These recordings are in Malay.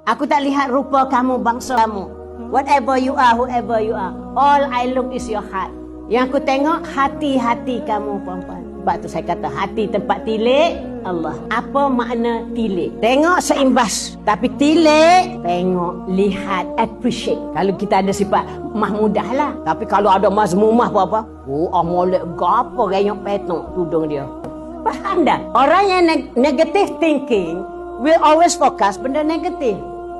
Aku tak lihat rupa kamu, bangsa kamu. Whatever you are, whoever you are, all I look is your heart. Yang aku tengok hati-hati kamu, puan-puan. Sebab tu saya kata hati tempat tilik Allah. Apa makna tilik? Tengok seimbas. Tapi tilik, tengok, lihat, appreciate. Kalau kita ada sifat mahmudah lah. Tapi kalau ada mazmumah apa-apa, molek gapo gayok petok tudung dia. Faham tak? Orang yang negative thinking will always focus benda negatif.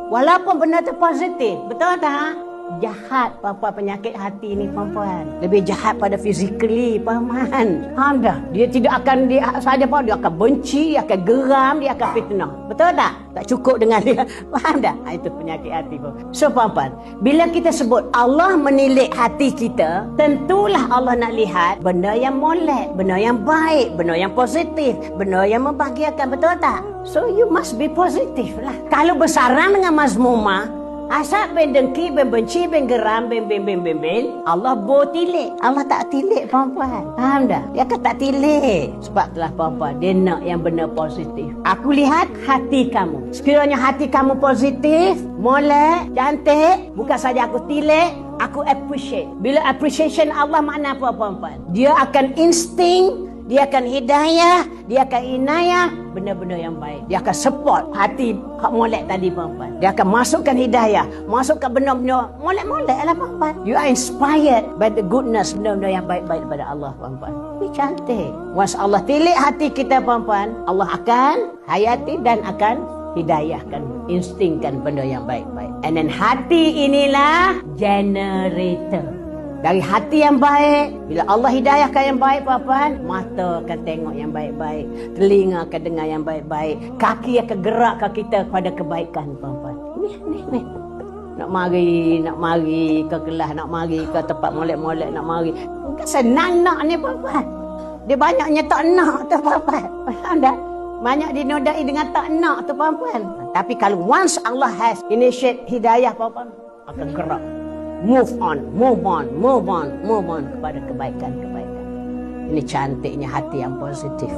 Walaupun benda tu positif. Betul tak? Jahat apa penyakit hati ni, perempuan. Lebih jahat pada physically, paman. Faham tak? Dia tidak akan dia saja pun dia akan benci, dia akan geram, dia akan fitnah. Betul tak? Tak cukup dengan dia. Faham tak? Itu penyakit hati pun. So, perempuan, bila kita sebut Allah menilik hati kita, tentulah Allah nak lihat benda yang molek, benda yang baik, benda yang positif, benda yang membahagiakan. Betul tak? So, you must be positive lah. Kalau bersarang dengan mazmumah, asal ben dengki, ben benci, ben geram, ben Allah tilik. Allah tak tilik, perempuan. Faham tak? Dia kan tak tilik. Sebab itulah, perempuan, dia nak yang benar positif. Aku lihat hati kamu. Sekiranya hati kamu positif, molek, cantik, bukan saja aku tilik, aku appreciate. Bila appreciation Allah makna apa, perempuan? Dia akan insting, dia akan hidayah, dia akan inayah, benda-benda yang baik. Dia akan support hati Kak molek tadi, perempuan. Dia akan masukkan hidayah, masukkan benda-benda molek-molek lah, perempuan. You are inspired by the goodness, benda-benda yang baik-baik daripada Allah, perempuan. Ini cantik. Once Allah tilik hati kita, perempuan, Allah akan hayati dan akan hidayahkan, instingkan benda yang baik-baik. And then hati inilah generator. Dari hati yang baik, bila Allah hidayahkan yang baik, puan-puan, mata akan tengok yang baik-baik, telinga akan dengar yang baik-baik, kaki akan gerakkan kita kepada kebaikan, puan-puan. Ni. Nak mari ke kelas, nak mari ke tempat molek-molek, nak mari. Bukan senang nak ni, puan-puan. Dia banyaknya tak nak tu, puan-puan. Faham tak? Banyak dinodai dengan tak nak tu, puan-puan. Tapi kalau once Allah has initiate hidayah, puan-puan, akan gerak. Move on kepada kebaikan-kebaikan. Ini cantiknya hati yang positif.